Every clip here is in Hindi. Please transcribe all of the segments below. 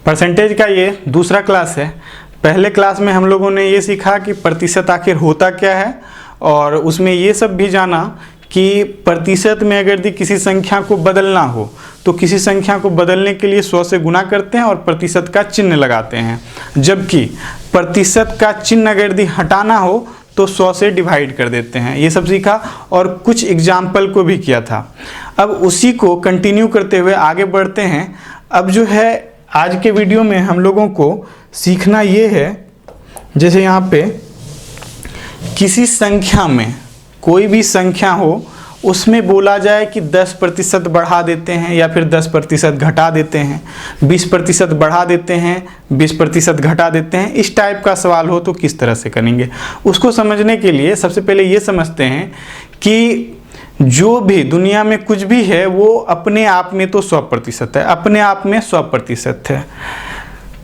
परसेंटेज का ये दूसरा क्लास है। पहले क्लास में हम लोगों ने ये सीखा कि प्रतिशत आखिर होता क्या है, और उसमें ये सब भी जाना कि प्रतिशत में अगर यदि किसी संख्या को बदलना हो तो किसी संख्या को बदलने के लिए 100 से गुना करते हैं और प्रतिशत का चिन्ह लगाते हैं, जबकि प्रतिशत का चिन्ह अगर यदि हटाना हो तो 100 से डिवाइड कर देते हैं। ये सब सीखा और कुछ एग्जाम्पल को भी किया था। अब उसी को कंटिन्यू करते हुए आगे बढ़ते हैं। अब जो है आज के वीडियो में हम लोगों को सीखना ये है, जैसे यहाँ पे किसी संख्या में कोई भी संख्या हो उसमें बोला जाए कि 10% बढ़ा देते हैं या फिर 10% घटा देते हैं, 20% बढ़ा देते हैं, 20% घटा देते हैं, इस टाइप का सवाल हो तो किस तरह से करेंगे। उसको समझने के लिए सबसे पहले ये समझते हैं कि जो भी दुनिया में कुछ भी है वो अपने आप में तो 100% है, अपने आप में 100% है।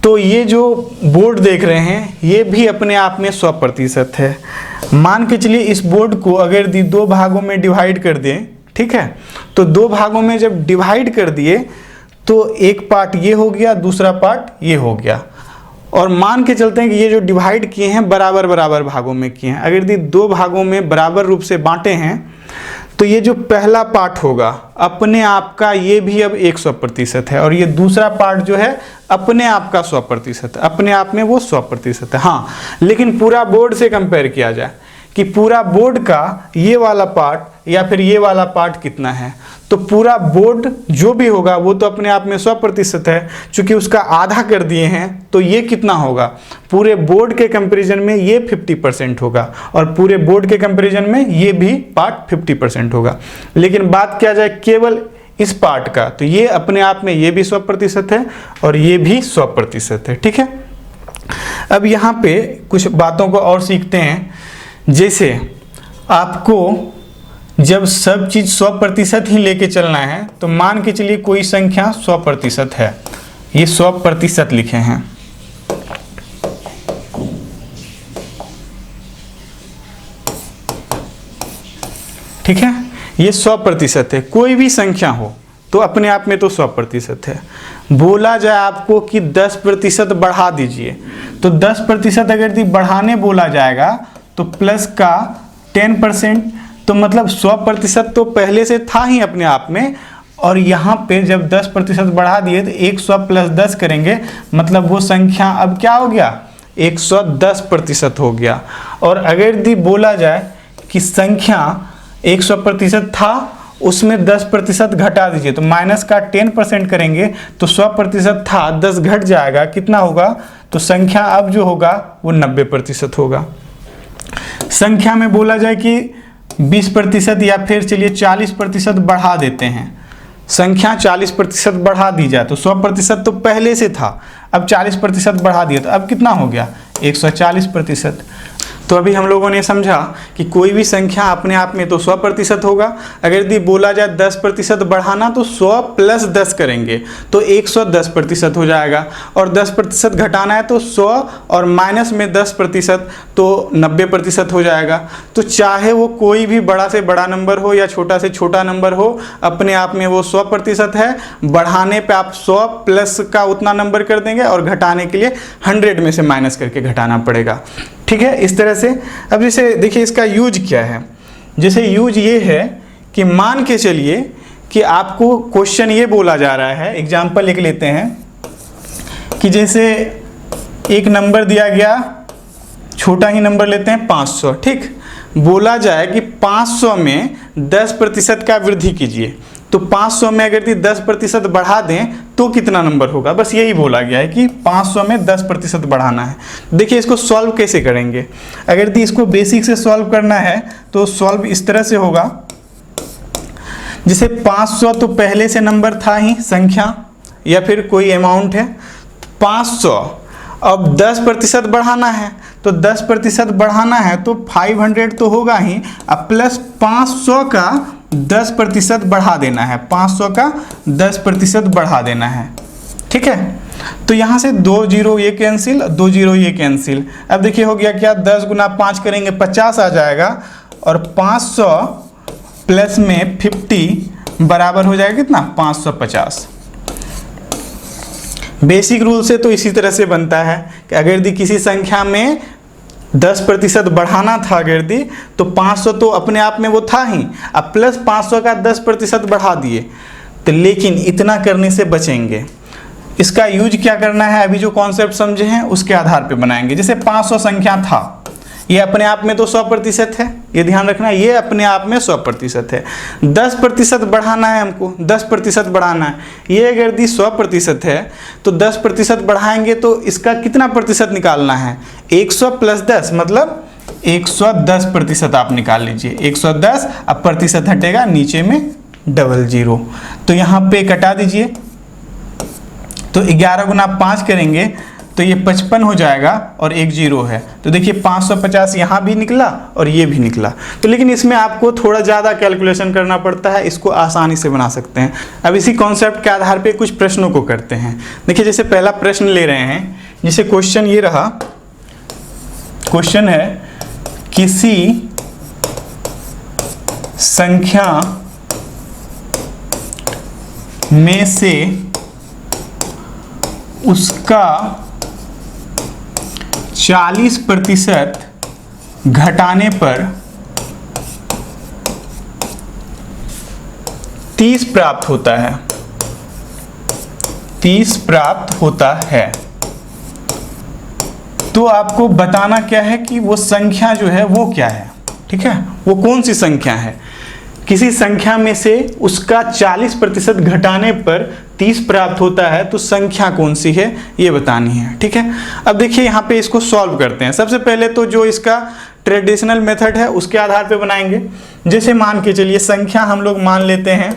तो ये जो बोर्ड देख रहे हैं ये भी अपने आप में 100% है। मान के चलिए इस बोर्ड को अगर दो भागों में डिवाइड कर दें, ठीक है, तो दो भागों में जब डिवाइड कर दिए तो एक पार्ट ये हो गया, दूसरा पार्ट ये हो गया, और मान के चलते हैं कि ये जो डिवाइड किए हैं बराबर बराबर भागों में किए हैं। अगर दो भागों में बराबर रूप से बांटे हैं तो ये जो पहला पार्ट होगा अपने आप का ये भी अब 100% है, और ये दूसरा पार्ट जो है अपने आप का 100% है, अपने आप में वो 100% है। हाँ, लेकिन पूरा बोर्ड से कंपेयर किया जाए कि पूरा बोर्ड का ये वाला पार्ट या फिर ये वाला पार्ट कितना है, तो पूरा बोर्ड जो भी होगा वो तो अपने आप में 100% है। चूंकि उसका आधा कर दिए हैं तो ये कितना होगा, पूरे बोर्ड के कंपैरिजन में ये 50% होगा, और पूरे बोर्ड के कंपैरिजन में ये भी पार्ट 50% होगा। लेकिन बात किया जाए केवल इस पार्ट का, तो ये अपने आप में ये भी 100% है और ये भी 100% है। ठीक है, अब यहाँ पे कुछ बातों को और सीखते हैं। जैसे आपको जब सब चीज़ 100% ही लेके चलना है, तो मान के चलिए कोई संख्या 100% है, ये 100% लिखे हैं, ठीक है, ये 100% है। कोई भी संख्या हो तो अपने आप में तो 100% है। बोला जाए आपको कि 10% बढ़ा दीजिए, तो 10% अगर बढ़ाने बोला जाएगा तो प्लस का 10%, तो मतलब 100% तो पहले से था ही अपने आप में, और यहाँ पे जब 10% बढ़ा दिए तो 100 + 10 करेंगे, मतलब वो संख्या अब क्या हो गया, 110% हो गया। और अगर बोला जाए कि संख्या 100% था उसमें 10% घटा दीजिए, तो माइनस का 10% करेंगे तो 100% था, 10 घट जाएगा, कितना होगा, तो संख्या अब जो होगा वो 90% होगा। संख्या में बोला जाए कि 20% या फिर चलिए 40% बढ़ा देते हैं, संख्या 40% बढ़ा दी जाए तो 100% तो पहले से था, अब 40% बढ़ा दिया तो अब कितना हो गया, 140%। तो अभी हम लोगों ने समझा कि कोई भी संख्या अपने आप में तो 100% होगा। अगर यदि बोला जाए 10% बढ़ाना तो 100 + 10 करेंगे तो 110% हो जाएगा, और 10% घटाना है तो 100 और माइनस में 10% तो 90% हो जाएगा। तो चाहे वो कोई भी बड़ा से बड़ा नंबर हो या छोटा से छोटा नंबर हो, अपने आप में वो 100% है। बढ़ाने पे आप 100 प्लस का उतना नंबर कर देंगे और घटाने के लिए 100 में से माइनस करके घटाना पड़ेगा। ठीक है, इस तरह से। अब जैसे देखिए इसका यूज क्या है, जैसे यूज ये है कि मान के चलिए कि आपको क्वेश्चन ये बोला जा रहा है, एग्जाम्पल एक लेते हैं कि जैसे एक नंबर दिया गया, छोटा ही नंबर लेते हैं 500, ठीक, बोला जाए कि 500 में 10% का वृद्धि कीजिए, तो 500 में अगर 10% बढ़ा दें तो कितना नंबर होगा, बस यही बोला गया है कि 500 में 10% बढ़ाना है। देखिए इसको सॉल्व कैसे करेंगे, अगर इसको बेसिक से सॉल्व करना है तो सॉल्व इस तरह से होगा, जैसे 500 तो पहले से नंबर था ही, संख्या या फिर कोई अमाउंट है, 500 अब 10% बढ़ाना है, तो 10% बढ़ाना है तो 500 तो होगा ही, अब प्लस 500 का 10% बढ़ा देना है, 500 का 10% बढ़ा देना है। ठीक है, तो यहाँ से 2 0 ये कैंसिल, 2 0 ये कैंसिल। अब देखिए हो गया क्या, 10 × 5 करेंगे 50 आ जाएगा, और 500 प्लस में 50 बराबर हो जाएगा कितना, 550। बेसिक रूल से तो इसी तरह से बनता है कि अगर यदि किसी संख्या में 10% बढ़ाना था अगर यदि, तो 500 तो अपने आप में वो था ही, अब प्लस 500 का 10% बढ़ा दिए, तो लेकिन इतना करने से बचेंगे। इसका यूज क्या करना है, अभी जो कॉन्सेप्ट समझे हैं उसके आधार पे बनाएंगे। जैसे 500 संख्या था, ये अपने आप में तो 100% है, ये ध्यान रखना, ये अपने आप में 100% है। 10% बढ़ाना है हमको, 10% बढ़ाना है, ये अगर यदि 100% है तो 10% बढ़ाएंगे तो इसका कितना प्रतिशत निकालना है, 100 + 10 मतलब 110% आप निकाल लीजिए। 110, अब प्रतिशत हटेगा, नीचे में 00, तो यहाँ पे कटा दीजिए। तो 11 गुना 5 करेंगे तो ये 55 हो जाएगा और 1 0 है, तो देखिए 550 यहाँ भी निकला और ये भी निकला। तो लेकिन इसमें आपको थोड़ा ज़्यादा कैलकुलेशन करना पड़ता है, इसको आसानी से बना सकते हैं। अब इसी कॉन्सेप्ट के आधार पे कुछ प्रश्नों को करते हैं। देखिए जैसे पहला प्रश्न ले रहे हैं, जैसे क्वेश्चन ये रहा, क्वेश्चन है किसी संख्या में से उसका 40% घटाने पर 30 प्राप्त होता है, 30 प्राप्त होता है। तो आपको बताना क्या है कि वो संख्या जो है वो क्या है, ठीक है, वो कौन सी संख्या है। किसी संख्या में से उसका 40% घटाने पर 30 प्राप्त होता है, तो संख्या कौन सी है ये बतानी है, ठीक है। अब देखिए यहाँ पे इसको सॉल्व करते हैं। सबसे पहले तो जो इसका ट्रेडिशनल मेथड है उसके आधार पे बनाएंगे। जैसे मान के चलिए संख्या हम लोग मान लेते हैं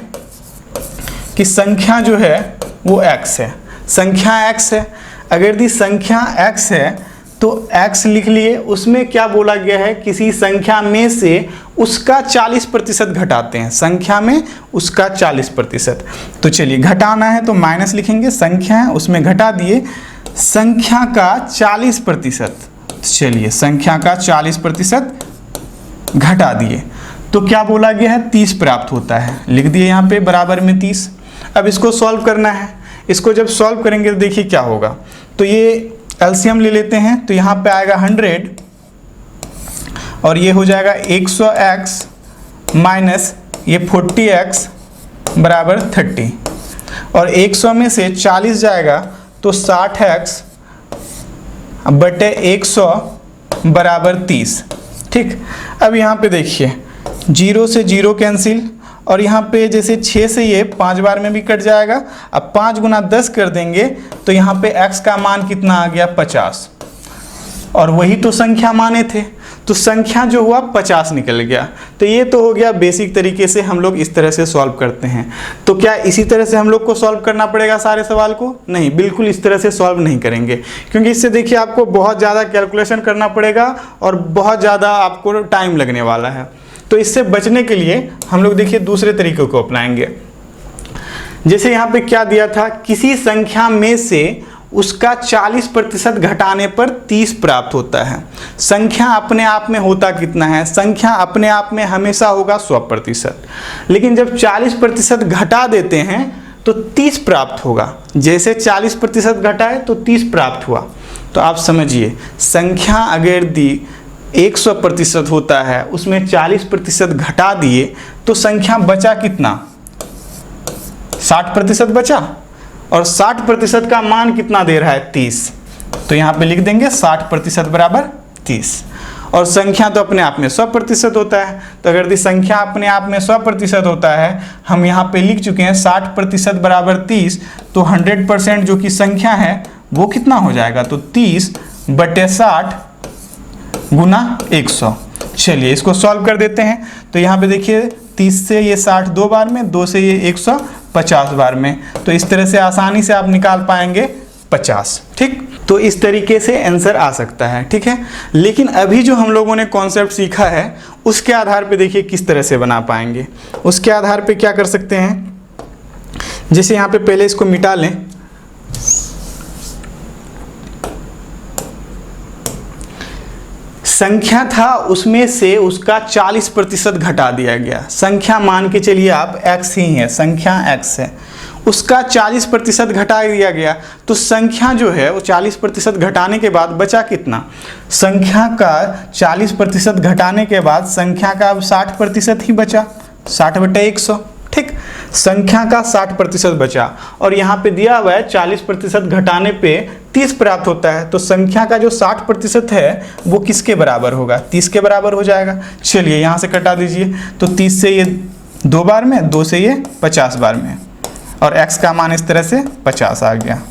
कि संख्या जो है वो x है, संख्या x है। अगर यदि संख्या x है तो x लिख लिए, उसमें क्या बोला गया है, किसी संख्या में से उसका 40% घटाते हैं, संख्या में उसका 40%। तो चलिए घटाना है तो माइनस लिखेंगे, संख्या है उसमें घटा दिए, संख्या का 40%, चलिए संख्या का 40% घटा दिए, तो क्या बोला गया है, 30 प्राप्त होता है, लिख दिए यहाँ पे बराबर में 30। अब इसको सॉल्व करना है, इसको जब सॉल्व करेंगे तो देखिए क्या होगा। तो ये एलसीएम ले लेते हैं, तो यहाँ पे आएगा 100 और ये हो जाएगा 100x माइनस ये 40x बराबर 30, और 100 में से 40 जाएगा तो 60x बटे 100 बराबर 30, ठीक। अब यहाँ पे देखिए 0 से 0 कैंसिल, और यहाँ पे जैसे 6 से ये 5 बार में भी कट जाएगा। अब 5 गुना 10 कर देंगे तो यहाँ पे x का मान कितना आ गया, 50, और वही तो संख्या माने थे, तो संख्या जो हुआ 50 निकल गया। तो ये तो हो गया बेसिक तरीके से हम लोग इस तरह से सॉल्व करते हैं। तो क्या इसी तरह से हम लोग को सॉल्व करना पड़ेगा सारे सवाल को? नहीं, बिल्कुल इस तरह से सॉल्व नहीं करेंगे, क्योंकि इससे देखिए आपको बहुत ज़्यादा कैलकुलेशन करना पड़ेगा और बहुत ज़्यादा आपको टाइम लगने वाला है। तो इससे बचने के लिए हम लोग देखिए दूसरे तरीकों को अपनाएंगे। जैसे यहाँ पे क्या दिया था, किसी संख्या में से उसका 40% घटाने पर 30 प्राप्त होता है। संख्या अपने आप में होता कितना है, संख्या अपने आप में हमेशा होगा 100%, लेकिन जब 40% घटा देते हैं तो 30 प्राप्त होगा। जैसे 40% घटाए तो 30 प्राप्त हुआ। तो आप समझिए संख्या अगर दी 100% होता है, उसमें 40% घटा दिए तो संख्या बचा कितना, 60% बचा, और 60% का मान कितना दे रहा है, 30। तो यहाँ पे लिख देंगे 60% बराबर 30, और संख्या तो अपने आप में 100% होता है। तो अगर यदि संख्या अपने आप में 100% होता है, हम यहाँ पे लिख चुके हैं 60% बराबर 30, तो 100% जो कि संख्या है वो कितना हो जाएगा, तो 30 बटे 60 गुना 100। चलिए इसको सॉल्व कर देते हैं। तो यहाँ पे देखिए 30 से ये 60 2 बार में, 2 से ये 150 बार में, तो इस तरह से आसानी से आप निकाल पाएंगे 50, ठीक। तो इस तरीके से आंसर आ सकता है, ठीक है। लेकिन अभी जो हम लोगों ने कॉन्सेप्ट सीखा है उसके आधार पे देखिए किस तरह से बना पाएंगे। उसके आधार पे क्या कर सकते हैं, जैसे यहाँ पे पहले इसको मिटा लें, संख्या था उसमें से उसका 40% घटा दिया गया। संख्या मान के चलिए आप x ही है, संख्या x है, उसका 40% घटा दिया गया, तो संख्या जो है वो 40% घटाने के बाद बचा कितना? संख्या का 40% घटाने के बाद संख्या का अब 60% ही बचा, 60/100। ठीक, संख्या का 60% बचा और यहाँ पे दिया हुआ है 40% घटाने पे 30 प्राप्त होता है, तो संख्या का जो 60% है वो किसके बराबर होगा? 30 के बराबर हो जाएगा। चलिए यहाँ से कटा दीजिए, तो 30 से ये 2 बार में, 2 से ये 50 बार में, और x का मान इस तरह से 50 आ गया।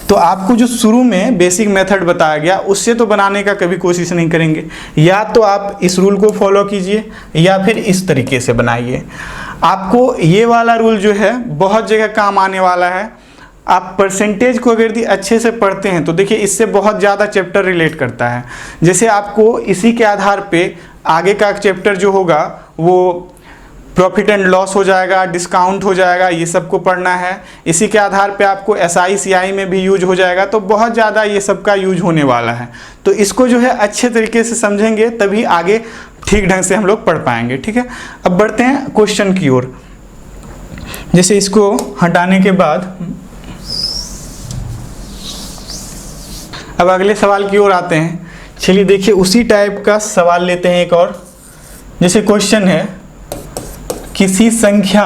तो आपको जो शुरू में बेसिक मेथड बताया गया उससे तो बनाने का कभी कोशिश नहीं करेंगे, या तो आप इस रूल को फॉलो कीजिए या फिर इस तरीके से बनाइए। आपको ये वाला रूल जो है बहुत जगह काम आने वाला है। आप परसेंटेज को अगर यदि अच्छे से पढ़ते हैं तो देखिए इससे बहुत ज़्यादा चैप्टर रिलेट करता है। जैसे आपको इसी के आधार पे आगे का चैप्टर जो होगा वो प्रॉफिट एंड लॉस हो जाएगा, डिस्काउंट हो जाएगा, ये सबको पढ़ना है। इसी के आधार पे आपको SI CI में भी यूज हो जाएगा, तो बहुत ज़्यादा ये सब का यूज होने वाला है। तो इसको जो है अच्छे तरीके से समझेंगे तभी आगे ठीक ढंग से हम लोग पढ़ पाएंगे। ठीक है, अब बढ़ते हैं क्वेश्चन की ओर। जैसे इसको हटाने के बाद अब अगले सवाल की ओर आते हैं। चलिए देखिए उसी टाइप का सवाल लेते हैं एक और। जैसे क्वेश्चन है, किसी संख्या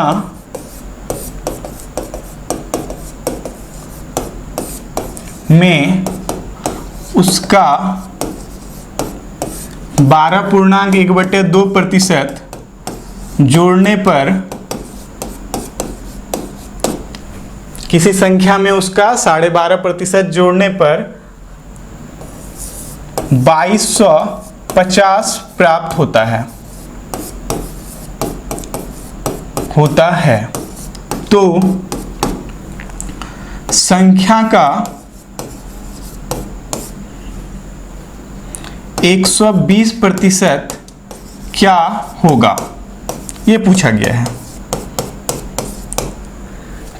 में उसका 12.1/2% जोड़ने पर, किसी संख्या में उसका 12.5% जोड़ने पर 2250 प्राप्त होता है, तो संख्या का 120% क्या होगा, ये पूछा गया है।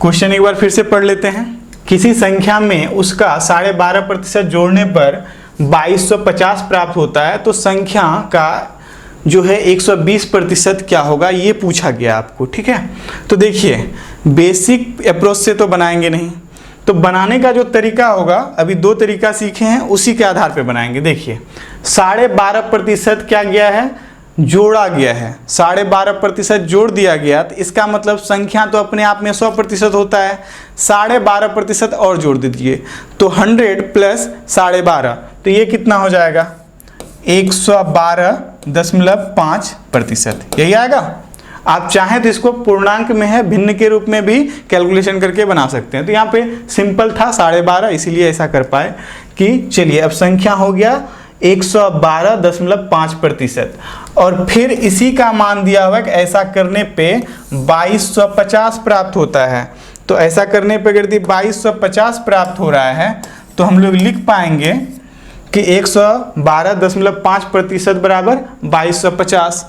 क्वेश्चन एक बार फिर से पढ़ लेते हैं। किसी संख्या में उसका 12.5% जोड़ने पर 2250 प्राप्त होता है, तो संख्या का जो है 120% क्या होगा, ये पूछा गया आपको। ठीक है, तो देखिए बेसिक अप्रोच से तो बनाएंगे नहीं, तो बनाने का जो तरीका होगा, अभी 2 तरीका सीखे हैं, उसी के आधार पे बनाएंगे। देखिए 12.5% क्या गया है, जोड़ा गया है, 12.5% जोड़ दिया गया, तो इसका मतलब संख्या तो अपने आप में 100% होता है, 12.5% और जोड़ दीजिए, तो 100 प्लस 12.5, तो ये कितना हो जाएगा? 112.5%, यही आएगा। आप चाहें तो इसको पूर्णांक में है, भिन्न के रूप में भी कैलकुलेशन करके बना सकते हैं। तो यहाँ पे सिंपल था 12.5, इसीलिए ऐसा कर पाए कि चलिए अब संख्या हो गया 112.5%, और फिर इसी का मान दिया हुआ कि ऐसा करने पे 2250 प्राप्त होता है। तो ऐसा करने पे अगर 2250 प्राप्त हो रहा है तो हम लोग लिख पाएंगे कि 112.5% बराबर 2250।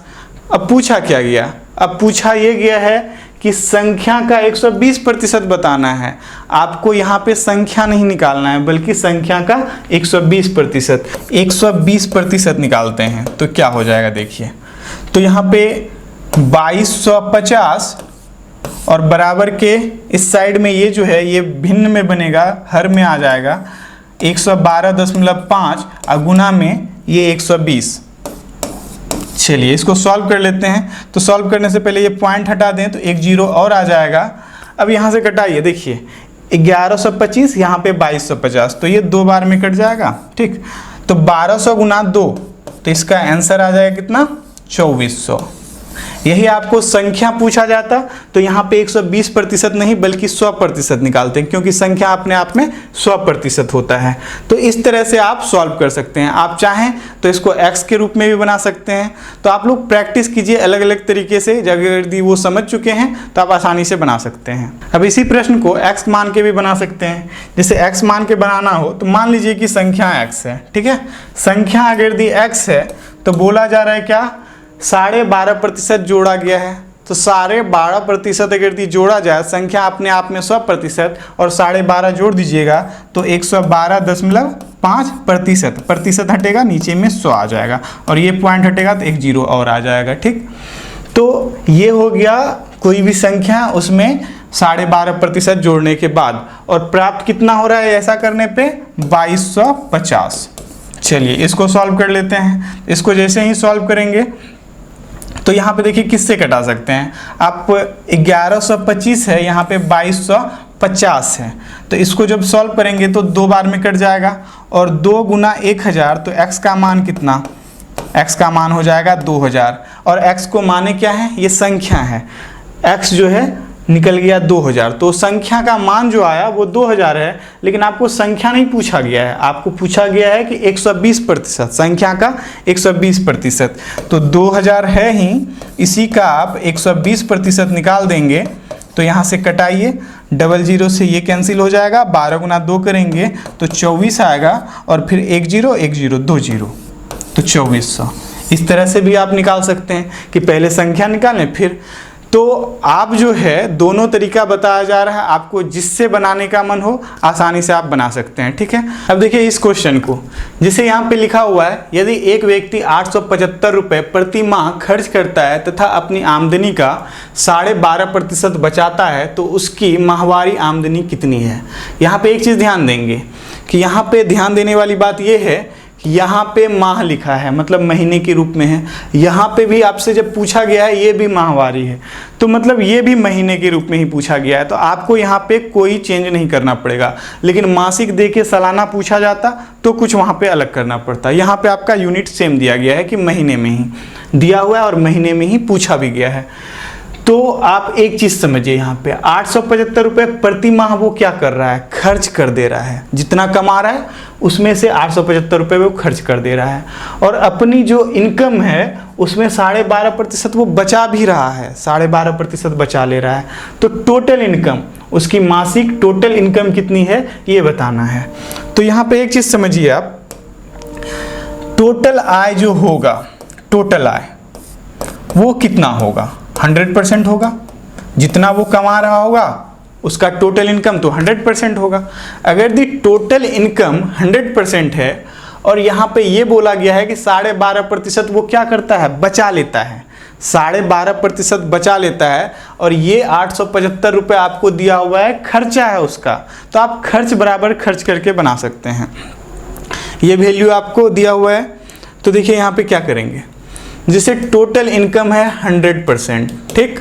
अब पूछा क्या गया? अब पूछा ये गया है कि संख्या का 120% बताना है। आपको यहाँ पे संख्या नहीं निकालना है बल्कि संख्या का 120%, 120% निकालते हैं तो क्या हो जाएगा देखिए। तो यहाँ पे 2250 और बराबर के इस साइड में ये जो है ये भिन्न में बनेगा, हर में आ जाएगा 112.5 और गुना में ये 120। चलिए इसको सॉल्व कर लेते हैं। तो सॉल्व करने से पहले ये पॉइंट हटा दें तो एक 0 और आ जाएगा। अब यहाँ से कटाइए, देखिए 1125 यहाँ पे 2250, तो ये 2 बार में कट जाएगा। ठीक, तो 1200 गुना 2, तो इसका आंसर आ जाएगा कितना? 2400। यही आपको संख्या पूछा जाता तो यहाँ पे 120% नहीं बल्कि 100% निकालते हैं, क्योंकि संख्या अपने आप में 100% होता है। तो इस तरह से आप सॉल्व कर सकते हैं। आप चाहें तो इसको x के रूप में भी बना सकते हैं। तो आप लोग प्रैक्टिस कीजिए अलग अलग तरीके से, जब यदि वो समझ चुके हैं तो आप आसानी से बना सकते हैं। अब इसी प्रश्न को x मान के भी बना सकते हैं। जैसे x मान के बनाना हो तो मान लीजिए कि संख्या x है। ठीक है, संख्या अगर यदि x है तो बोला जा रहा है क्या? 12.5% जोड़ा गया है। तो 12.5% अगर यदि जोड़ा जाए, संख्या अपने आप में 100% और 12.5 जोड़ दीजिएगा तो 112.5%, प्रतिशत हटेगा नीचे में 100 आ जाएगा और ये पॉइंट हटेगा तो एक 0 और आ जाएगा। ठीक, तो ये हो गया कोई भी संख्या उसमें 12.5% जोड़ने के बाद, और प्राप्त कितना हो रहा है ऐसा करने पे 2250। चलिए इसको सॉल्व कर लेते हैं। इसको जैसे ही सॉल्व करेंगे तो यहाँ पे देखिए किससे कटा सकते हैं आप, 1125 है, यहाँ पे 2250 है, तो इसको जब सॉल्व करेंगे तो 2 बार में कट जाएगा, और 2 गुना 1000 तो x का मान कितना, x का मान हो जाएगा 2000, और x को माने क्या है, ये संख्या है, x जो है निकल गया 2000, तो संख्या का मान जो आया वो 2000 है, लेकिन आपको संख्या नहीं पूछा गया है, आपको पूछा गया है कि 120%, संख्या का 120%, तो 2000 है ही, इसी का आप 120% निकाल देंगे, तो यहाँ से कटाइए, 00 से ये कैंसिल हो जाएगा, 12 गुना 2 करेंगे तो 24 आएगा, और फिर 10 10 2 0 तो 2400। इस तरह से भी आप निकाल सकते हैं कि पहले संख्या निकालें फिर, तो आप जो है दोनों तरीका बताया जा रहा है आपको, जिससे बनाने का मन हो आसानी से आप बना सकते हैं। ठीक है, अब देखिए इस क्वेश्चन को, जिसे यहाँ पे लिखा हुआ है, यदि एक व्यक्ति 875 रुपये प्रति माह खर्च करता है तथा अपनी आमदनी का 12.5% बचाता है तो उसकी माहवारी आमदनी कितनी है। यहाँ पे एक चीज़ ध्यान देंगे कि यहाँ पे ध्यान देने वाली बात यह है कि यहाँ पे माह लिखा है, मतलब महीने के रूप में है, यहाँ पे भी आपसे जब पूछा गया है ये भी माहवारी है, तो मतलब ये भी महीने के रूप में ही पूछा गया है, तो आपको यहाँ पे कोई चेंज नहीं करना पड़ेगा। लेकिन मासिक दे के सालाना पूछा जाता तो कुछ वहाँ पे अलग करना पड़ता। यहाँ पे आपका यूनिट सेम दिया गया है कि महीने में ही दिया हुआ है और महीने में ही पूछा भी गया है। तो आप एक चीज़ समझिए, यहाँ पे 875 रुपये प्रति माह वो क्या कर रहा है, खर्च कर दे रहा है, जितना कमा रहा है उसमें से 875 रुपये वो खर्च कर दे रहा है, और अपनी जो इनकम है उसमें 12.5% वो बचा भी रहा है, 12.5% बचा ले रहा है। तो टोटल इनकम, उसकी मासिक टोटल इनकम कितनी है ये बताना है। तो यहाँ पे एक चीज़ समझिए आप, टोटल आय जो होगा, टोटल आय वो कितना होगा, 100% होगा, जितना वो कमा रहा होगा उसका टोटल इनकम तो 100% होगा। अगर दी टोटल इनकम 100% है और यहाँ पे ये बोला गया है कि 12.5% वो क्या करता है, बचा लेता है, 12.5% बचा लेता है, और ये 875 रुपये आपको दिया हुआ है, खर्चा है उसका, तो आप खर्च बराबर खर्च करके बना सकते हैं। ये वैल्यू आपको दिया हुआ है, तो देखिए यहाँ पे क्या करेंगे, जिसे टोटल इनकम है 100%, ठीक,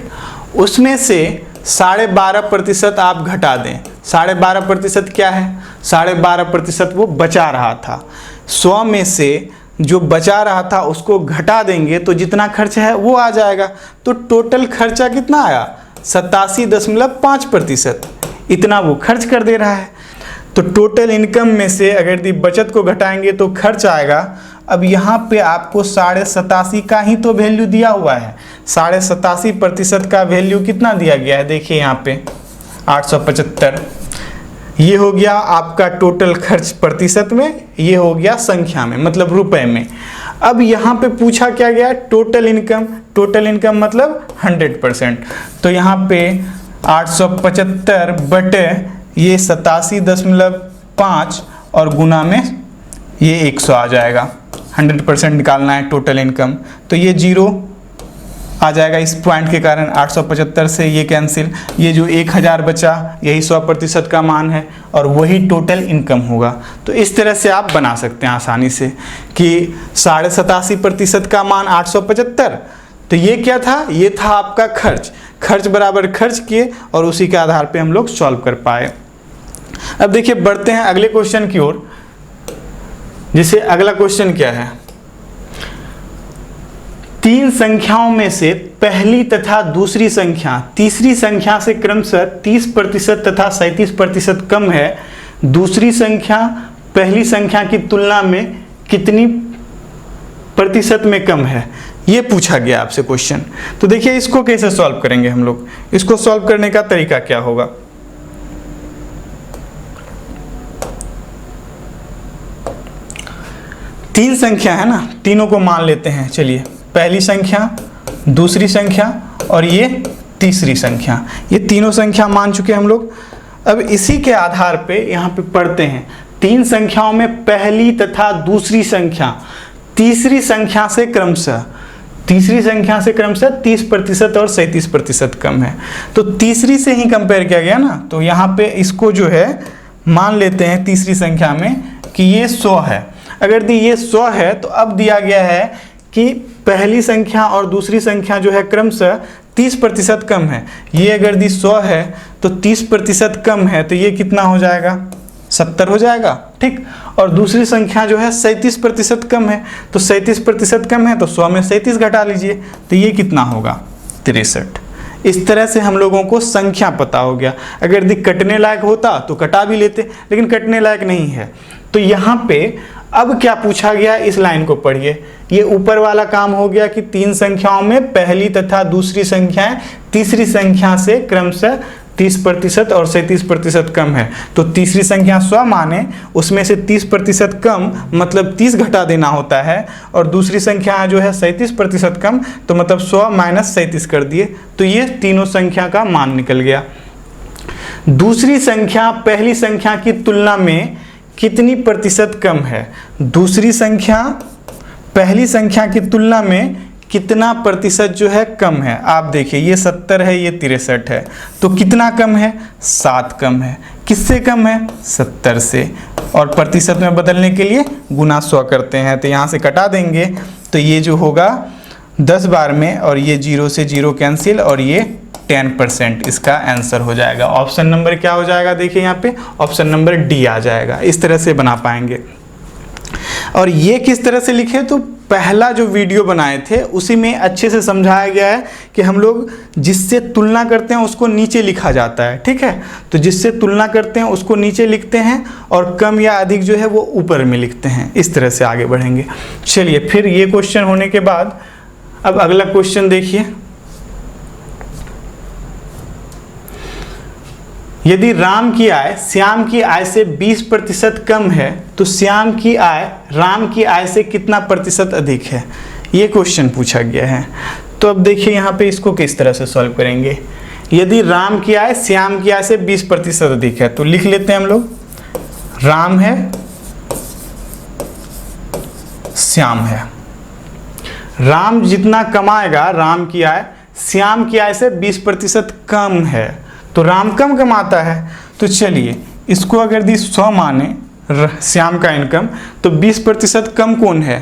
उसमें से 12.5% आप घटा दें। 12.5% क्या है, 12.5% वो बचा रहा था, 100 में से जो बचा रहा था उसको घटा देंगे तो जितना खर्च है वो आ जाएगा। तो टोटल खर्चा कितना आया, 87.5%, इतना वो खर्च कर दे रहा है। तो टोटल इनकम में से अगर दी बचत को घटाएंगे तो खर्च आएगा। अब यहाँ पे आपको 87.5 का ही तो वैल्यू दिया हुआ है, 87.5% का वैल्यू कितना दिया गया है, देखिए यहाँ पे 875, ये हो गया आपका टोटल खर्च प्रतिशत में, ये हो गया संख्या में, मतलब रुपए में। अब यहाँ पे पूछा क्या गया, टोटल इनकम, टोटल इनकम मतलब 100%, तो यहाँ पे 875 बटे ये 87.5 और गुना में ये 100 आ जाएगा। 100% निकालना है टोटल इनकम, तो ये 0 आ जाएगा इस पॉइंट के कारण, 875 से ये कैंसिल, ये जो 1000 बचा यही 100% का मान है और वही टोटल इनकम होगा। तो इस तरह से आप बना सकते हैं आसानी से कि 87.5% का मान 875, तो ये क्या था, ये था आपका खर्च, खर्च बराबर खर्च किए और उसी के आधार पे हम लोग सॉल्व कर पाए। अब देखिए बढ़ते हैं अगले क्वेश्चन की ओर, जिसे अगला क्वेश्चन क्या है, 3 संख्याओं में से पहली तथा दूसरी संख्या तीसरी संख्या से क्रमशः 30% तथा 37% कम है, दूसरी संख्या पहली संख्या की तुलना में कितनी प्रतिशत में कम है, ये पूछा गया आपसे क्वेश्चन। तो देखिए इसको कैसे सॉल्व करेंगे हम लोग, इसको सॉल्व करने का तरीका क्या होगा। तीन संख्या है ना, तीनों को मान लेते हैं, चलिए पहली संख्या, दूसरी संख्या और ये तीसरी संख्या, ये तीनों संख्या मान चुके हम लोग। अब इसी के आधार पे यहाँ पे पढ़ते हैं, 3 संख्याओं में पहली तथा दूसरी संख्या तीसरी संख्या से क्रमशः तीसरी संख्या से क्रमशः 30% और 37% कम है। तो तीसरी से ही कंपेयर किया गया ना, तो यहाँ पे इसको जो है मान लेते हैं तीसरी संख्या में कि ये 100 है। अगर ये 100 है तो अब दिया गया है कि पहली संख्या और दूसरी संख्या जो है क्रमशः 30% कम है। ये अगर 100 है तो 30% कम है, तो ये कितना हो जाएगा, 70 हो जाएगा, ठीक। और दूसरी संख्या जो है 37% कम है, तो 37% कम है तो 100 में 37 घटा लीजिए, तो ये कितना होगा, 63। इस तरह से हम लोगों को संख्या पता हो गया। अगर कटने लायक होता तो कटा भी लेते, लेकिन कटने लायक नहीं है। तो यहाँ पे अब क्या पूछा गया, इस लाइन को पढ़िए। ये ऊपर वाला काम हो गया कि 3 संख्याओं में पहली तथा दूसरी संख्याएं तीसरी संख्या से क्रमशः 30% और 37% कम है। तो तीसरी संख्या 100 माने, उसमें से 30% कम मतलब 30 घटा देना होता है, और दूसरी संख्या जो है 37% कम, तो मतलब 100 माइनस 37 कर दिए, तो ये तीनों संख्या का मान निकल गया। दूसरी संख्या पहली संख्या की तुलना में कितनी प्रतिशत कम है? दूसरी संख्या पहली संख्या की तुलना में कितना प्रतिशत जो है कम है? आप देखिए, ये 70 है, ये 63 है, तो कितना कम है, 7 कम है। किससे कम है? 70 से। और प्रतिशत में बदलने के लिए गुना 100 करते हैं, तो यहाँ से कटा देंगे, तो ये जो होगा 10 बार में, और ये 0 से 0 कैंसिल, और ये 10% इसका आंसर हो जाएगा। ऑप्शन नंबर क्या हो जाएगा, देखिए यहाँ पे ऑप्शन नंबर डी आ जाएगा। इस तरह से बना पाएंगे। और ये किस तरह से लिखे, तो पहला जो वीडियो बनाए थे उसी में अच्छे से समझाया गया है कि हम लोग जिससे तुलना करते हैं उसको नीचे लिखा जाता है, ठीक है। तो जिससे तुलना करते हैं उसको नीचे लिखते हैं, और कम या अधिक जो है वो ऊपर में लिखते हैं। इस तरह से आगे बढ़ेंगे। चलिए, फिर ये क्वेश्चन होने के बाद अब अगला क्वेश्चन देखिए। यदि राम की आय श्याम की आय से 20% कम है, तो श्याम की आय राम की आय से कितना प्रतिशत अधिक है? ये क्वेश्चन पूछा गया है। तो अब देखिए यहाँ पे इसको किस तरह से सॉल्व करेंगे। यदि राम की आय श्याम की आय से 20% अधिक है, तो लिख लेते हैं हम लोग, राम है, श्याम है। राम जितना कमाएगा, राम की आय श्याम की आय से 20% कम है, तो राम कम कमाता है। तो चलिए, इसको अगर 100 माने श्याम का इनकम, तो 20% कम कौन है?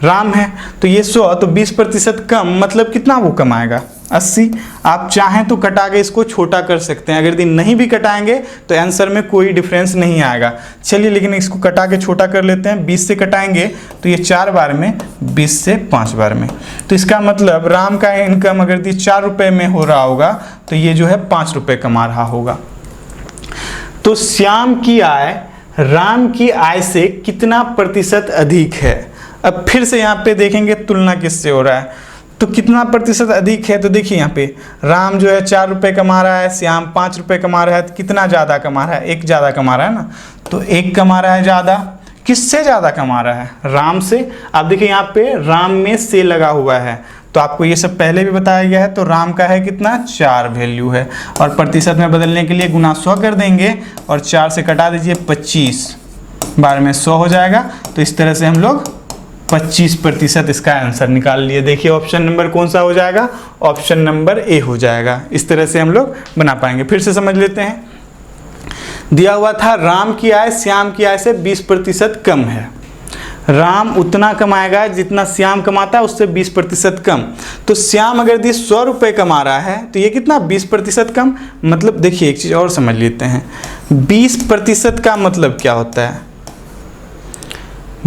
राम है। तो ये 100, तो 20% कम मतलब कितना वो कमाएगा? 80। आप चाहें तो कटा के इसको छोटा कर सकते हैं, अगर नहीं भी कटाएंगे तो आंसर में कोई डिफरेंस नहीं आएगा। चलिए, लेकिन इसको कटा के छोटा कर लेते हैं। 20 से कटाएंगे तो ये 4 बार में, 20 से 5 बार में। तो इसका मतलब राम का इनकम अगर 4 रुपये में हो रहा होगा, तो ये जो है 5 रुपये कमा रहा होगा। तो श्याम की आय राम की आय से कितना प्रतिशत अधिक है? अब फिर से यहाँ पे देखेंगे तुलना किससे हो रहा है, तो कितना प्रतिशत अधिक है। तो देखिए यहाँ पे राम जो है 4 रुपये कमा रहा है, श्याम 5 रुपये कमा रहा है, तो कितना ज़्यादा कमा रहा है? 1 ज़्यादा कमा रहा है ना, तो 1 कमा रहा है ज़्यादा। किससे ज़्यादा कमा रहा है? राम से। आप देखिए यहाँ पे राम में से लगा हुआ है, तो आपको ये सब पहले भी बताया गया है। तो राम का है कितना? 4 वैल्यू है, और प्रतिशत में बदलने के लिए गुना 100 कर देंगे, और 4 से कटा दीजिए, 25 बार में 100 हो जाएगा। तो इस तरह से हम लोग 25% इसका आंसर निकाल लिए। देखिए ऑप्शन नंबर कौन सा हो जाएगा? ऑप्शन नंबर ए हो जाएगा। इस तरह से हम लोग बना पाएंगे। फिर से समझ लेते हैं। दिया हुआ था राम की आय श्याम की आय से 20% कम है। राम उतना कमाएगा जितना श्याम कमाता है, उससे 20% कम। तो श्याम अगर 100 रुपये कमा रहा है, तो ये कितना? 20% कम। मतलब देखिए एक चीज़ और समझ लेते हैं, 20% का मतलब क्या होता है?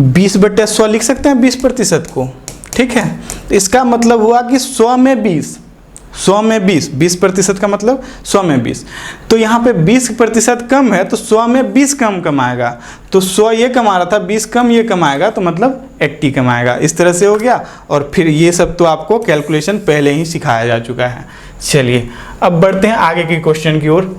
20/100 लिख सकते हैं 20% को, ठीक है। तो इसका मतलब हुआ कि 100 में 20, 100 में 20, 20% का मतलब 100 में 20। तो यहाँ पे 20% कम है, तो 100 में 20 कम कमाएगा। तो 100 ये कमा रहा था, 20 कम ये कमाएगा, तो मतलब 80 कमाएगा। इस तरह से हो गया। और फिर ये सब तो आपको कैलकुलेशन पहले ही सिखाया जा चुका है। चलिए, अब बढ़ते हैं आगे के क्वेश्चन की ओर।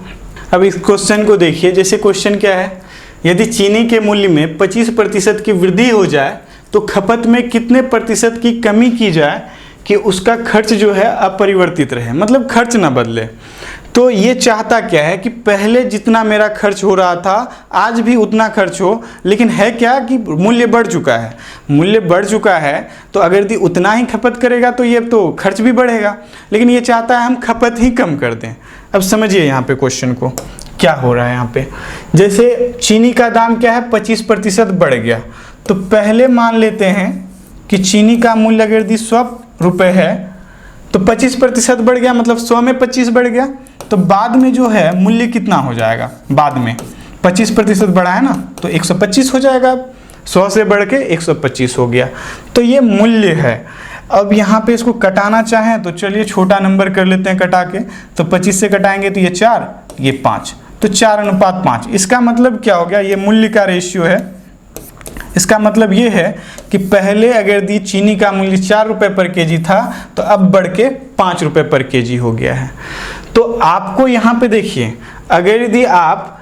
अब इस क्वेश्चन को देखिए। जैसे क्वेश्चन क्या है, यदि चीनी के मूल्य में 25% की वृद्धि हो जाए, तो खपत में कितने प्रतिशत की कमी की जाए कि उसका खर्च जो है अपरिवर्तित रहे, मतलब खर्च ना बदले। तो ये चाहता क्या है कि पहले जितना मेरा खर्च हो रहा था आज भी उतना खर्च हो, लेकिन है क्या कि मूल्य बढ़ चुका है। मूल्य बढ़ चुका है तो अगर यदि उतना ही खपत करेगा तो ये तो खर्च भी बढ़ेगा, लेकिन ये चाहता है हम खपत ही कम कर दें। अब समझिए यहाँ पे क्वेश्चन को क्या हो रहा है। यहाँ पे जैसे चीनी का दाम क्या है 25% बढ़ गया, तो पहले मान लेते हैं कि चीनी का मूल्य अगर यदि 100 रुपये है तो 25% बढ़ गया, मतलब 100 में 25 बढ़ गया, तो बाद में जो है मूल्य कितना हो जाएगा, बाद में 25% बढ़ा है ना तो 125 हो जाएगा, 100 से बढ़ के 125 हो गया। तो ये मूल्य है। अब यहाँ पे इसको कटाना चाहें तो चलिए छोटा नंबर कर लेते हैं कटा के, तो 25 से कटाएंगे तो ये 4, ये 5, तो 4:5। इसका मतलब क्या हो गया, ये मूल्य का रेशियो है। इसका मतलब ये है कि पहले अगर दी चीनी का मूल्य 4 रुपये पर केजी था तो अब बढ़ के 5 रुपये पर केजी हो गया है। तो आपको यहाँ पे देखिए, अगर यदि आप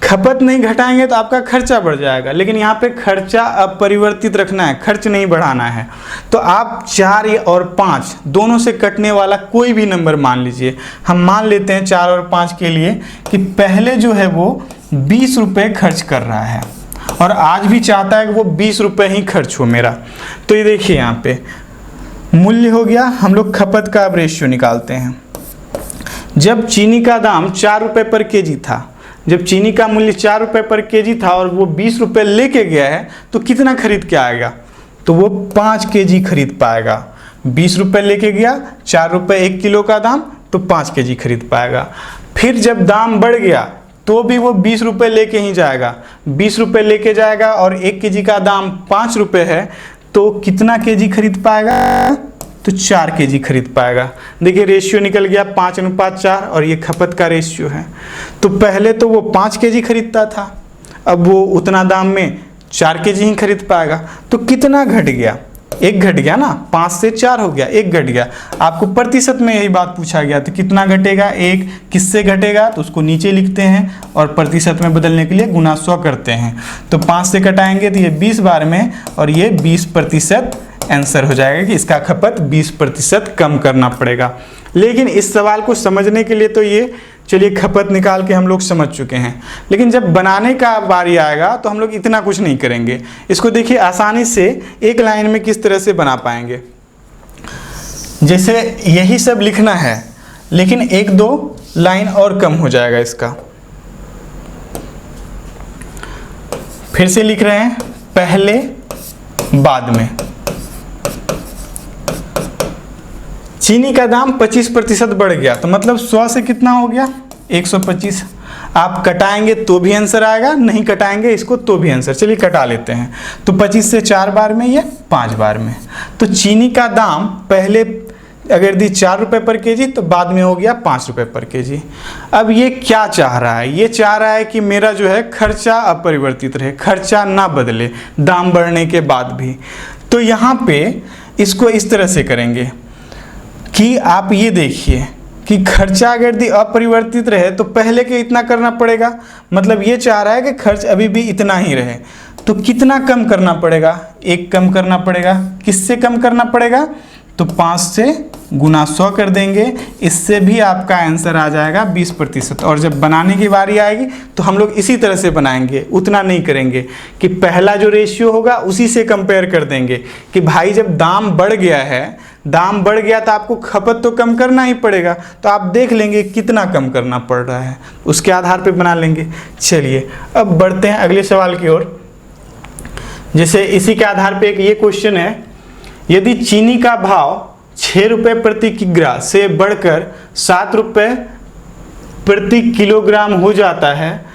खपत नहीं घटाएंगे तो आपका खर्चा बढ़ जाएगा, लेकिन यहाँ पे खर्चा अपरिवर्तित रखना है, खर्च नहीं बढ़ाना है। तो आप 4 और 5 दोनों से कटने वाला कोई भी नंबर मान लीजिए। हम मान लेते हैं 4 और 5 के लिए कि पहले जो है वो 20 रुपये खर्च कर रहा है और आज भी चाहता है कि वो 20 रुपये ही खर्च हो मेरा। तो ये देखिए यहाँ पे मूल्य हो गया। हम लोग खपत का अब रेशियो निकालते हैं। जब चीनी का दाम 4 रुपये पर केजी था, जब चीनी का मूल्य 4 रुपये पर केजी था और वो 20 रुपये लेके गया है तो कितना खरीद के आएगा, तो वो 5 केजी खरीद पाएगा। 20 रुपये लेके गया, 4 रुपये 1 किलो का दाम, तो 5 केजी खरीद पाएगा। फिर जब दाम बढ़ गया तो भी वो 20 रुपये लेके ही जाएगा, 20 रुपये लेके जाएगा और 1 केजी का दाम 5 रुपये है, तो कितना केजी खरीद पाएगा, तो 4 केजी खरीद पाएगा। देखिए रेशियो निकल गया 5:4 और ये खपत का रेशियो है। तो पहले तो वो 5 केजी खरीदता था, अब वो उतना दाम में 4 केजी ही खरीद पाएगा। तो कितना घट गया, 1 घट गया ना, 5 से 4 हो गया, 1 घट गया। आपको प्रतिशत में यही बात पूछा गया, तो कितना घटेगा, 1 किससे घटेगा, तो उसको नीचे लिखते हैं और प्रतिशत में बदलने के लिए गुना 100 करते हैं। तो 5 से कटाएंगे तो ये 20 बार में और ये 20% आंसर हो जाएगा कि इसका खपत 20% कम करना पड़ेगा। लेकिन इस सवाल को समझने के लिए तो ये चलिए खपत निकाल के हम लोग समझ चुके हैं, लेकिन जब बनाने का बारी आएगा तो हम लोग इतना कुछ नहीं करेंगे। इसको देखिए आसानी से एक लाइन में किस तरह से बना पाएंगे। जैसे यही सब लिखना है लेकिन 1-2 लाइन और कम हो जाएगा इसका। फिर से लिख रहे हैं, पहले बाद में। चीनी का दाम 25% बढ़ गया, तो मतलब 100 से कितना हो गया, 125। आप कटाएंगे तो भी आंसर आएगा, नहीं कटाएंगे इसको तो भी आंसर। चलिए कटा लेते हैं। तो 25 से 4 बार में, ये 5 बार में। तो चीनी का दाम पहले अगर दी 4 रुपये पर केजी तो बाद में हो गया 5 रुपये पर केजी। अब ये क्या चाह रहा है, ये चाह रहा है कि मेरा जो है खर्चा अपरिवर्तित रहे, खर्चा ना बदले दाम बढ़ने के बाद भी। तो यहाँ पे इसको इस तरह से करेंगे कि आप ये देखिए कि खर्चा अगर यदि अपरिवर्तित रहे तो पहले के इतना करना पड़ेगा, मतलब ये चाह रहा है कि खर्च अभी भी इतना ही रहे। तो कितना कम करना पड़ेगा, 1 कम करना पड़ेगा। किससे कम करना पड़ेगा, तो 5 से गुना 100 कर देंगे, इससे भी आपका आंसर आ जाएगा 20%। और जब बनाने की बारी आएगी तो हम लोग इसी तरह से बनाएंगे, उतना नहीं करेंगे कि पहला जो रेशियो होगा उसी से कंपेयर कर देंगे कि भाई जब दाम बढ़ गया है, दाम बढ़ गया तो आपको खपत तो कम करना ही पड़ेगा। तो आप देख लेंगे कितना कम करना पड़ रहा है, उसके आधार पर बना लेंगे। चलिए अब बढ़ते हैं अगले सवाल की ओर। जैसे इसी के आधार पर एक ये क्वेश्चन है, यदि चीनी का भाव 6 रुपये प्रति किग्रा से बढ़कर 7 रुपये प्रति किलोग्राम हो जाता है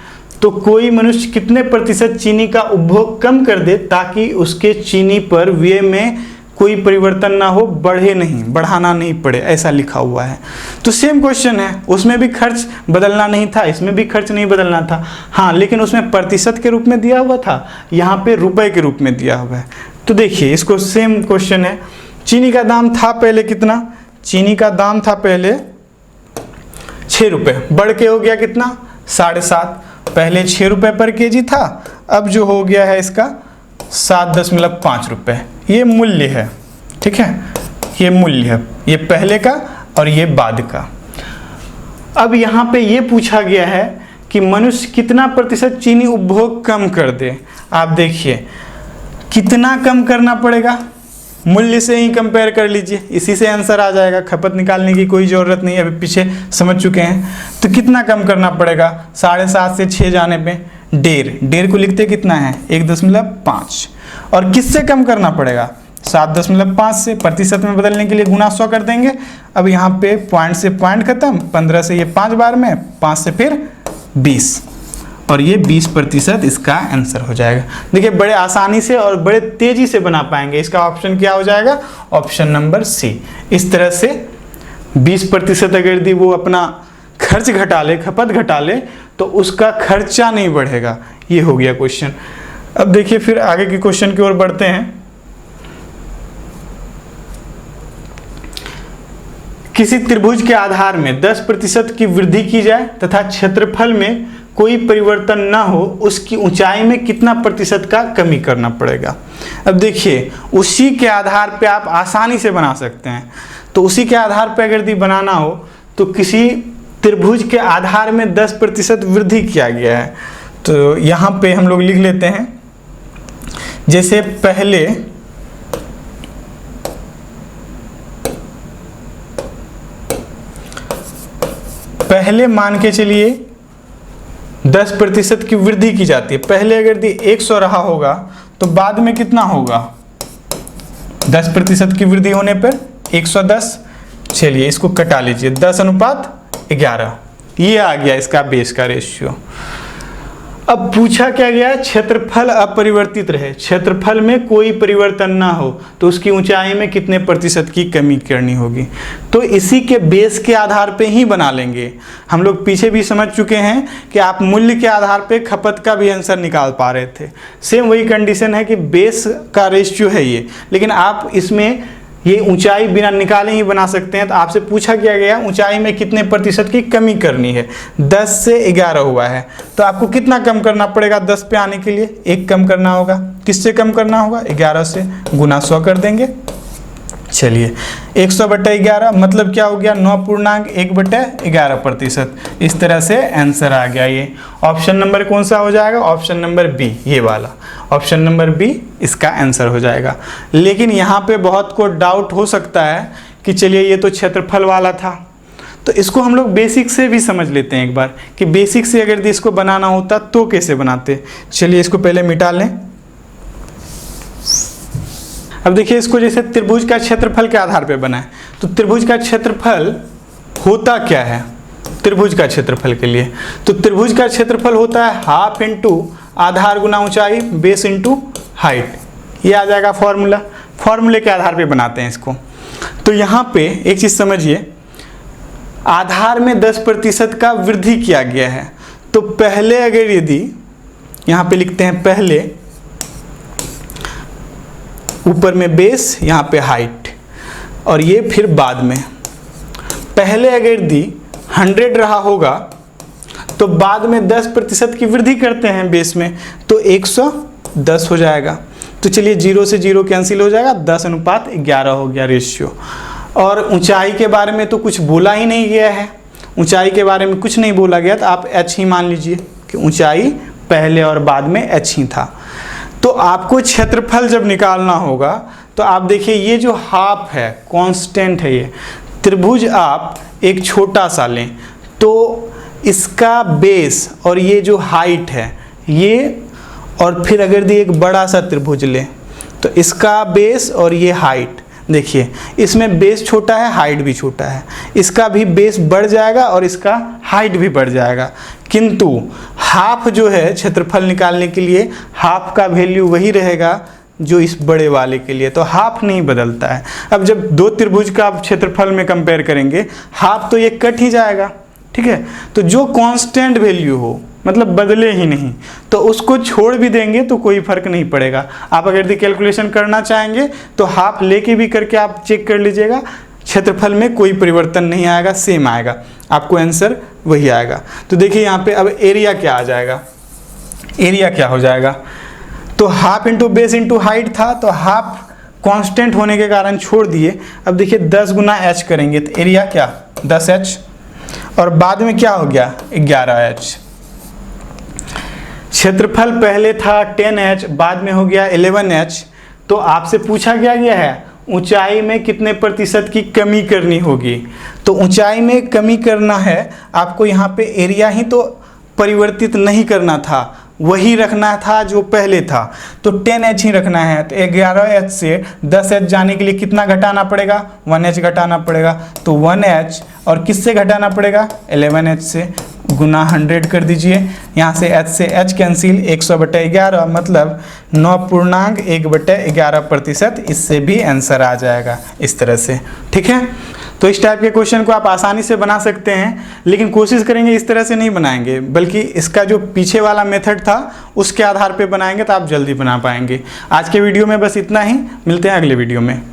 तो कोई मनुष्य कितने प्रतिशत चीनी का उपभोग कम कर दे ताकि उसके चीनी पर व्यय में कोई परिवर्तन ना हो, बढ़े नहीं, बढ़ाना नहीं पड़े, ऐसा लिखा हुआ है। तो सेम क्वेश्चन है, उसमें भी खर्च बदलना नहीं था, इसमें भी खर्च नहीं बदलना था। हाँ, लेकिन उसमें प्रतिशत के रूप में दिया हुआ था, यहाँ पे रुपए के रूप में दिया हुआ है। तो देखिए इसको सेम क्वेश्चन है। चीनी का दाम था पहले कितना, चीनी का दाम था पहले 6 रुपये, बढ़ के हो गया कितना, 7.5। पहले 6 रुपये पर केजी था, अब जो हो गया है इसका 7.5 रुपये। ये मूल्य है, ठीक है, ये मूल्य है, ये पहले का और ये बाद का। अब यहाँ पे ये पूछा गया है कि मनुष्य कितना प्रतिशत चीनी उपभोग कम कर दे। आप देखिए कितना कम करना पड़ेगा, मूल्य से ही कंपेयर कर लीजिए, इसी से आंसर आ जाएगा, खपत निकालने की कोई ज़रूरत नहीं, अभी पीछे समझ चुके हैं। तो कितना कम करना पड़ेगा, 7.5 से 6 जाने पे 1.5 को लिखते कितना है 1.5, और किससे कम करना पड़ेगा 7.5 से, प्रतिशत में बदलने के लिए गुना 100 कर देंगे। अब यहाँ पे पॉइंट से पॉइंट खत्म, 15 से ये 5 बार में, 5 से फिर 20, और ये 20% इसका आंसर हो जाएगा। देखिए बड़े आसानी से और बड़े तेजी से बना पाएंगे। इसका ऑप्शन क्या हो जाएगा, ऑप्शन नंबर सी। इस तरह से 20% अगर यदि वो अपना खर्च घटा ले, खपत घटा ले, तो उसका खर्चा नहीं बढ़ेगा। ये हो गया क्वेश्चन। अब देखिए फिर आगे के क्वेश्चन की ओर बढ़ते हैं। किसी त्रिभुज के आधार में 10% की वृद्धि की जाए तथा क्षेत्रफल में कोई परिवर्तन ना हो, उसकी ऊंचाई में कितना प्रतिशत का कमी करना पड़ेगा। अब देखिए उसी के आधार पे आप आसानी से बना सकते हैं। तो उसी के आधार पे अगर यदि बनाना हो तो किसी त्रिभुज के आधार में 10% वृद्धि किया गया है। तो यहाँ पे हम लोग लिख लेते हैं, जैसे पहले मान के चलिए 10% की वृद्धि की जाती है। पहले अगर यदि 100 रहा होगा तो बाद में कितना होगा, 10% की वृद्धि होने पर 110। चलिए इसको कटा लीजिए, 10:11, ये आ गया इसका बेस का रेशियो। अब पूछा क्या गया, क्षेत्रफल अपरिवर्तित रहे, क्षेत्रफल में कोई परिवर्तन ना हो, तो उसकी ऊंचाई में कितने प्रतिशत की कमी करनी होगी। तो इसी के बेस के आधार पे ही बना लेंगे। हम लोग पीछे भी समझ चुके हैं कि आप मूल्य के आधार पे खपत का भी आंसर निकाल पा रहे थे। सेम वही कंडीशन है कि बेस का रेशियो है ये, लेकिन आप इसमें ये ऊंचाई बिना निकाले ही बना सकते हैं। तो आपसे पूछा क्या गया, ऊंचाई में कितने प्रतिशत की कमी करनी है, 10 से 11 हुआ है, तो आपको कितना कम करना पड़ेगा 10 पे आने के लिए, 1 कम करना होगा। किससे कम करना होगा, 11 से, गुना 100 कर देंगे। चलिए 100/11 मतलब क्या हो गया, 9.1/11%। इस तरह से आंसर आ गया। ये ऑप्शन नंबर कौन सा हो जाएगा, ऑप्शन नंबर बी, ये वाला ऑप्शन नंबर बी इसका आंसर हो जाएगा। लेकिन यहाँ पे बहुत को डाउट हो सकता है कि चलिए ये तो क्षेत्रफल वाला था, तो इसको हम लोग बेसिक से भी समझ लेते हैं एक बार, कि बेसिक से अगर इसको बनाना होता तो कैसे बनाते। चलिए इसको पहले मिटा लें। अब देखिए इसको जैसे त्रिभुज का क्षेत्रफल के आधार पे बना है, तो त्रिभुज का क्षेत्रफल होता क्या है, त्रिभुज का क्षेत्रफल के लिए, तो त्रिभुज का क्षेत्रफल होता है हाफ इंटू आधार गुना ऊंचाई, बेस इंटू हाइट। ये आ जाएगा फॉर्मूला, फॉर्मूले के आधार पे बनाते हैं इसको। तो यहाँ पे एक चीज़ समझिए, आधार में 10% का वृद्धि किया गया है, तो पहले अगर यदि यहाँ पे लिखते हैं, पहले ऊपर में बेस, यहाँ पे हाइट, और ये फिर बाद में। पहले अगर यदि 100 रहा होगा तो बाद में 10% की वृद्धि करते हैं बेस में, तो 110 हो जाएगा। तो चलिए 0 से 0 कैंसिल हो जाएगा, 10:11 हो गया रेशियो। और ऊंचाई के बारे में तो कुछ बोला ही नहीं गया है, ऊंचाई के बारे में कुछ नहीं बोला गया, तो आप h ही मान लीजिए कि ऊंचाई पहले और बाद में h ही था। तो आपको क्षेत्रफल जब निकालना होगा तो आप देखिए ये जो हाफ है कांस्टेंट है, ये त्रिभुज आप एक छोटा सा लें तो इसका बेस और ये जो हाइट है ये, और फिर अगर ये एक बड़ा सा त्रिभुज लें तो इसका बेस और ये हाइट, देखिए इसमें बेस छोटा है, हाइट भी छोटा है, इसका भी बेस बढ़ जाएगा और इसका हाइट भी बढ़ जाएगा। किंतु हाफ जो है क्षेत्रफल निकालने के लिए, हाफ का वैल्यू वही रहेगा जो इस बड़े वाले के लिए, तो हाफ नहीं बदलता है। अब जब दो त्रिभुज का आप क्षेत्रफल में कंपेयर करेंगे, हाफ तो ये कट ही जाएगा, ठीक है। तो जो कांस्टेंट वैल्यू हो, मतलब बदले ही नहीं, तो उसको छोड़ भी देंगे तो कोई फर्क नहीं पड़ेगा। आप अगर यदि कैलकुलेशन करना चाहेंगे तो हाफ लेके भी करके आप चेक कर लीजिएगा, क्षेत्रफल में कोई परिवर्तन नहीं आएगा, सेम आएगा, आपको आंसर वही आएगा। तो देखिए यहाँ पे अब एरिया क्या आ जाएगा, एरिया क्या हो जाएगा, तो half into base into height था, तो हाफ कांस्टेंट होने के कारण छोड़ दिए। अब देखिए 10 गुना h करेंगे तो एरिया क्या 10h, और बाद में क्या हो गया 11H। क्षेत्रफल पहले था 10H, बाद में हो गया 11H। तो आपसे पूछा गया है ऊंचाई में कितने प्रतिशत की कमी करनी होगी। तो ऊंचाई में कमी करना है आपको, यहाँ पे एरिया ही तो परिवर्तित नहीं करना था, वही रखना था जो पहले था। तो 10H ही रखना है। तो 11H से 10H जाने के लिए कितना घटाना पड़ेगा, 1H घटाना पड़ेगा। तो 1H और किससे घटाना पड़ेगा, 11H से, गुना 100 कर दीजिए। यहाँ से H से H कैंसिल, 100/11 मतलब 9.1/11%। इससे भी आंसर आ जाएगा इस तरह से। ठीक है, तो इस टाइप के क्वेश्चन को आप आसानी से बना सकते हैं, लेकिन कोशिश करेंगे इस तरह से नहीं बनाएंगे, बल्कि इसका जो पीछे वाला मेथड था उसके आधार पे बनाएंगे तो आप जल्दी बना पाएंगे। आज के वीडियो में बस इतना ही, मिलते हैं अगले वीडियो में।